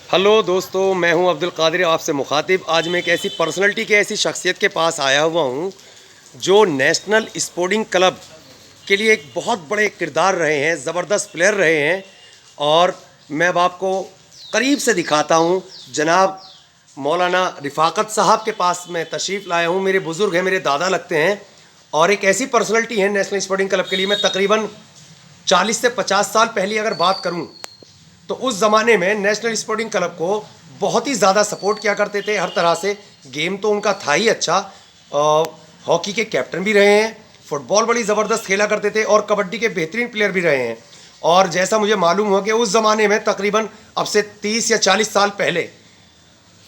Hello दोस्तों, मैं हूं अब्दुल कादिर, आपसे मुखातिब। आज मैं एक ऐसी पर्सनैलिटी के ऐसी शख्सियत के पास आया हुआ हूं जो नेशनल स्पोर्टिंग क्लब के लिए एक बहुत बड़े किरदार रहे हैं, ज़बरदस्त प्लेयर रहे हैं। और मैं अब आपको करीब से दिखाता हूं। जनाब मौलाना रिफ़ाकत साहब के पास मैं तशरीफ़ लाया हूं। मेरे बुज़ुर्ग हैं, मेरे दादा लगते हैं, और एक ऐसी पर्सनैलिटी है नेशनल स्पोर्टिंग क्लब के लिए। मैं तकरीबन 40 से 50 साल पहले अगर बात करूं तो उस ज़माने में नेशनल स्पोर्टिंग क्लब को बहुत ही ज़्यादा सपोर्ट किया करते थे हर तरह से। गेम तो उनका था ही अच्छा। हॉकी के कैप्टन भी रहे हैं, फुटबॉल बड़ी ज़बरदस्त खेला करते थे, और कबड्डी के बेहतरीन प्लेयर भी रहे हैं। और जैसा मुझे मालूम हो कि उस ज़माने में तकरीबन अब से 30 या 40 साल पहले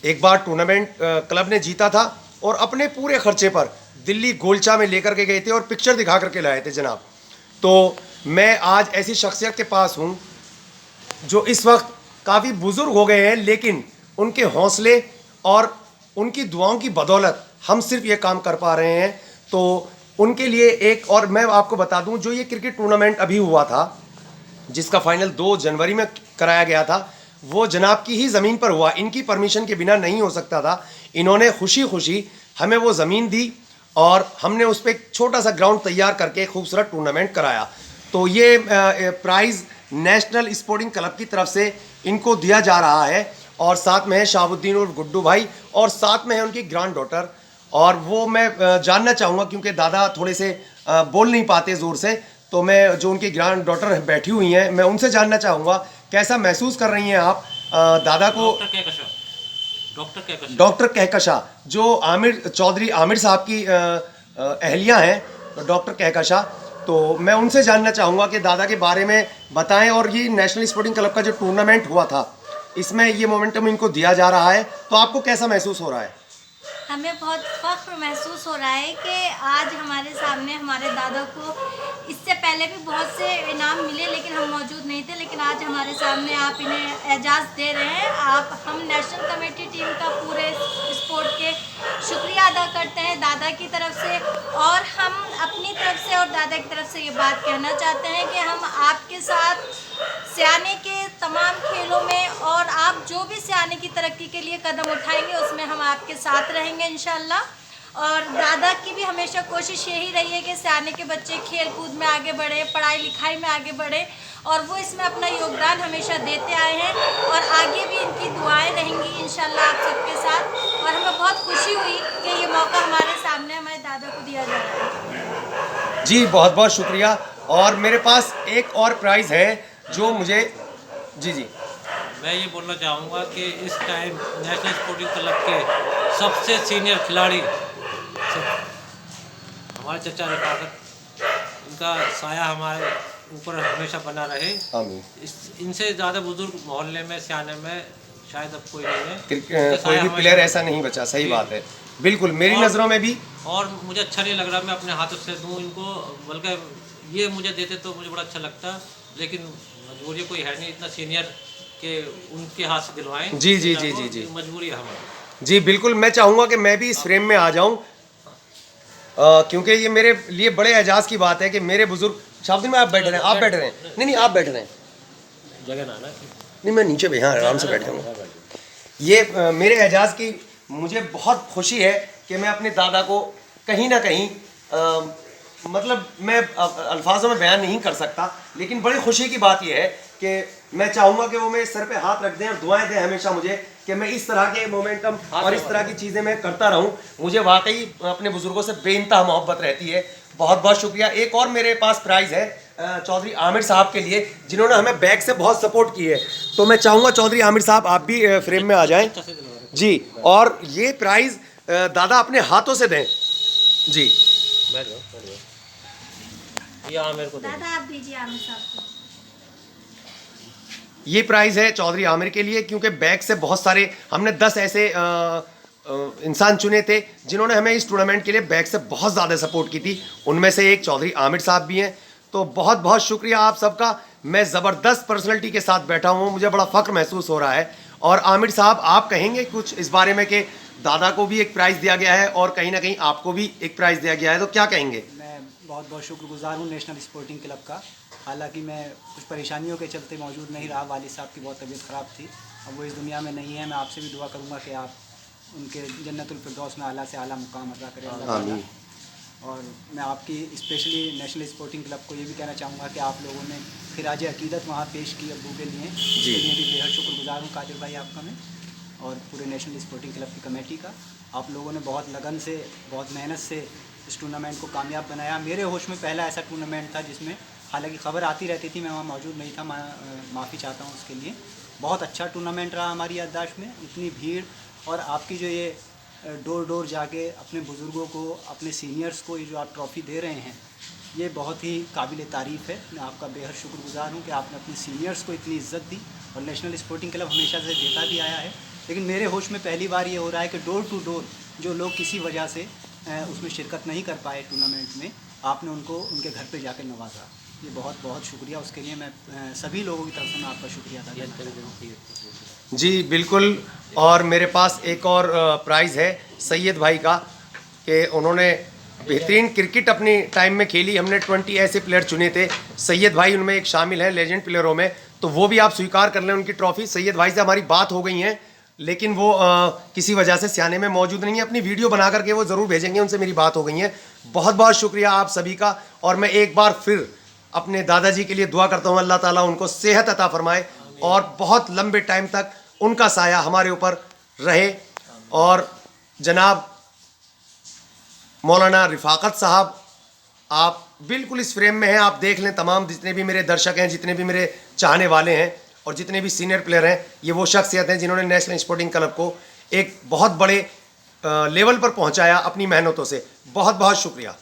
एक बार टूर्नामेंट क्लब ने जीता था, और अपने पूरे खर्चे पर दिल्ली गोलचा में लेकर के गए थे और पिक्चर दिखा करके लाए थे जनाब। तो मैं आज ऐसी शख्सियत के पास हूँ जो इस वक्त काफ़ी बुज़ुर्ग हो गए हैं, लेकिन उनके हौसले और उनकी दुआओं की बदौलत हम सिर्फ ये काम कर पा रहे हैं। तो उनके लिए एक और मैं आपको बता दूं, जो ये क्रिकेट टूर्नामेंट अभी हुआ था जिसका फाइनल 2 जनवरी में कराया गया था, वो जनाब की ही ज़मीन पर हुआ। इनकी परमिशन के बिना नहीं हो सकता था। इन्होंने खुशी खुशी हमें वो ज़मीन दी और हमने उस पर एक छोटा सा ग्राउंड तैयार करके खूबसूरत टूर्नामेंट कराया। तो ये प्राइज़ नेशनल स्पोर्टिंग क्लब की तरफ से इनको दिया जा रहा है, और साथ में है शाहबुद्दीन और गुड्डू भाई, और साथ में है उनकी ग्रैंड डॉटर। और वो मैं जानना चाहूँगा, क्योंकि दादा थोड़े से बोल नहीं पाते ज़ोर से, तो मैं जो उनकी ग्रैंड डॉटर बैठी हुई हैं, मैं उनसे जानना चाहूँगा कैसा महसूस कर रही हैं आप दादा को। डॉक्टर कहकशा, जो आमिर चौधरी आमिर साहब की अहलिया हैं, डॉक्टर कहकशा। तो मैं उनसे जानना चाहूँगा कि दादा के बारे में बताएं, और ये नेशनल स्पोर्टिंग क्लब का जो टूर्नामेंट हुआ था इसमें ये मोमेंटम इनको दिया जा रहा है, तो आपको कैसा महसूस हो रहा है? हमें बहुत फ़ख्र महसूस हो रहा है कि आज हमारे सामने हमारे दादा को इससे पहले भी बहुत से इनाम मिले, लेकिन हम मौजूद नहीं थे। लेकिन आज हमारे सामने आप इन्हें एजाज़ दे रहे हैं। हम नेशनल कमेटी टीम का पूरे स्पोर्ट के शुक्रिया अदा करते हैं दादा की तरफ से, और हम अपनी तरफ से और दादा की तरफ से ये बात कहना चाहते हैं कि हम आपके साथ सियाने के तमाम खेलों में, और आप जो भी सियाने की तरक्की के लिए कदम उठाएंगे उसमें हम आपके साथ रहेंगे इंशाल्लाह। और दादा की भी हमेशा कोशिश यही रही है कि सियाने के बच्चे खेल कूद में आगे बढ़े, पढ़ाई लिखाई में आगे बढ़े, और वो इसमें अपना योगदान हमेशा देते आए हैं, और आगे भी इनकी दुआएं रहेंगी इंशाल्लाह आप सबके साथ। और हमें बहुत खुशी हुई कि ये मौका हमारे सामने हमारे दादा को दिया जा रहा है। जी बहुत बहुत शुक्रिया। और मेरे पास एक और प्राइज़ है जो मुझे जी मैं ये बोलना चाहूँगा कि इस टाइम नेशनल स्पोर्टिंग क्लब के सबसे सीनियर खिलाड़ी हमारे चचा रिफाकत, इनका साया हमारे ऊपर हमेशा बना रहे। आमीन। इनसे ज़्यादा बुजुर्ग मोहल्ले में सियाने में शायद अब कोई नहीं है। कोई भी प्लेयर ऐसा नहीं बचा। सही बात है, बिल्कुल मेरी नज़रों में भी। और मुझे अच्छा नहीं लग रहा मैं अपने हाथों से दूँ इनको, बल्कि ये मुझे देते तो मुझे बड़ा अच्छा लगता, लेकिन मजबूरी कोई है नहीं इतना सीनियर के उनके हाथ से दिलवाएं। जी जी जी जी जी मजबूरी है हमारी। जी बिल्कुल। मैं चाहूँगा कि मैं भी इस फ्रेम में आ जाऊँ, क्योंकि ये मेरे लिए बड़े एजाज़ की बात है कि मेरे बुजुर्ग शाहबुद्दीन में आप बैठ रहे हैं, आप बैठ रहे हैं, नहीं आप बैठ रहे हैं, जगह ना नहीं मैं नीचे भी, हाँ आराम से बैठ जाऊँगा। ये मेरे एजाज़ की मुझे बहुत खुशी है कि मैं अपने दादा को कहीं ना कहीं मतलब मैं अल्फाजों में बयान नहीं कर सकता, लेकिन बड़ी खुशी की बात यह है कि मैं चाहूँगा कि वो मेरे सर पे हाथ रख दें और दुआएं दें हमेशा मुझे, कि मैं इस तरह के मोमेंटम और इस तरह की चीज़ें मैं करता रहूँ। मुझे वाकई अपने बुज़ुर्गों से बेइंतहा मोहब्बत रहती है। बहुत बहुत शुक्रिया। एक और मेरे पास प्राइज़ है चौधरी आमिर साहब के लिए, जिन्होंने हमें बैक से बहुत सपोर्ट की है। तो मैं चाहूँगा चौधरी आमिर साहब आप भी फ्रेम में आ जाएं जी, और ये प्राइज़ दादा अपने हाथों से दें जी। ये आमिर को दादा आप दीजिए आमिर साहब को। ये प्राइज़ है चौधरी आमिर के लिए, क्योंकि बैक से बहुत सारे हमने 10 ऐसे इंसान चुने थे जिन्होंने हमें इस टूर्नामेंट के लिए बैक से बहुत ज़्यादा सपोर्ट की थी। उनमें से एक चौधरी आमिर साहब भी हैं। तो बहुत बहुत शुक्रिया आप सबका। मैं ज़बरदस्त पर्सनैलिटी के साथ बैठा हूँ, मुझे बड़ा फ़ख्र महसूस हो रहा है। और आमिर साहब आप कहेंगे कुछ इस बारे में कि दादा को भी एक प्राइज़ दिया गया है और कहीं ना कहीं आपको भी एक प्राइज़ दिया गया है, तो क्या कहेंगे? मैं बहुत बहुत शुक्रगुजार हूँ नेशनल स्पोर्टिंग क्लब का। हालांकि मैं कुछ परेशानियों के चलते मौजूद नहीं रहा, वालिद साहब की बहुत तबीयत ख़राब थी, अब वो इस दुनिया में नहीं है। मैं आपसे भी दुआ करूँगा कि आप उनके जन्नतुल फिरदौस में आला से आला मुकाम अता करें अल्लाह ताला। आमीन। और मैं आपकी स्पेशली नेशनल स्पोर्टिंग क्लब को ये भी कहना चाहूँगा कि आप लोगों ने खिराज अकीदत वहाँ पेश की अब्बू के लिए, उसके लिए भी बेहद शुक्रगुजार हूँ कादिर भाई आपका मैं, और पूरे नेशनल स्पोर्टिंग क्लब की कमेटी का। आप लोगों ने बहुत लगन से, बहुत मेहनत से इस टूर्नामेंट को कामयाब बनाया। मेरे होश में पहला ऐसा टूर्नामेंट था जिसमें, हालांकि खबर आती रहती थी, मैं वहाँ मौजूद नहीं था, माफ़ी चाहता हूँ उसके लिए। बहुत अच्छा टूर्नामेंट रहा हमारी याददाश्त में, इतनी भीड़, और आपकी जो ये डोर डोर जाके अपने बुज़ुर्गों को, अपने सीनियर्स को ये जो आप ट्रॉफ़ी दे रहे हैं, ये बहुत ही काबिल तारीफ़ है। मैं आपका बेहद शुक्रगुजार हूँ कि आपने अपने सीनियर्स को इतनी इज़्ज़त दी। और नेशनल स्पोर्टिंग क्लब हमेशा से देता भी आया है, लेकिन मेरे होश में पहली बार ये हो रहा है कि डोर टू डोर जो लोग किसी वजह से उसमें शिरकत नहीं कर पाए टूर्नामेंट में, आपने उनको उनके घर पे जाकर नवाजा। ये बहुत बहुत शुक्रिया, उसके लिए मैं सभी लोगों की तरफ से मैं आपका शुक्रिया अदा करना चाहता हूँ। जी बिल्कुल। और मेरे पास एक और प्राइज़ है सैयद भाई का, कि उन्होंने बेहतरीन क्रिकेट अपनी टाइम में खेली। हमने 20 ऐसे प्लेयर चुने थे, सैयद भाई उनमें एक शामिल है लेजेंड प्लेयरों में, तो वो भी आप स्वीकार कर लें उनकी ट्रॉफ़ी। सैयद भाई से हमारी बात हो गई है, लेकिन वो किसी वजह से स्याने में मौजूद नहीं है। अपनी वीडियो बना करके वो ज़रूर भेजेंगे, उनसे मेरी बात हो गई है। बहुत बहुत शुक्रिया आप सभी का। और मैं एक बार फिर अपने दादाजी के लिए दुआ करता हूँ, अल्लाह ताला उनको सेहत अता फरमाए और बहुत लंबे टाइम तक उनका साया हमारे ऊपर रहे। और जनाब मौलाना रिफाकत साहब, आप बिल्कुल इस फ्रेम में हैं, आप देख लें। तमाम जितने भी मेरे दर्शक हैं, जितने भी मेरे चाहने वाले हैं और जितने भी सीनियर प्लेयर हैं, ये वो शख्सियत हैं जिन्होंने नेशनल स्पोर्टिंग क्लब को एक बहुत बड़े लेवल पर पहुंचाया अपनी मेहनतों से। बहुत बहुत शुक्रिया।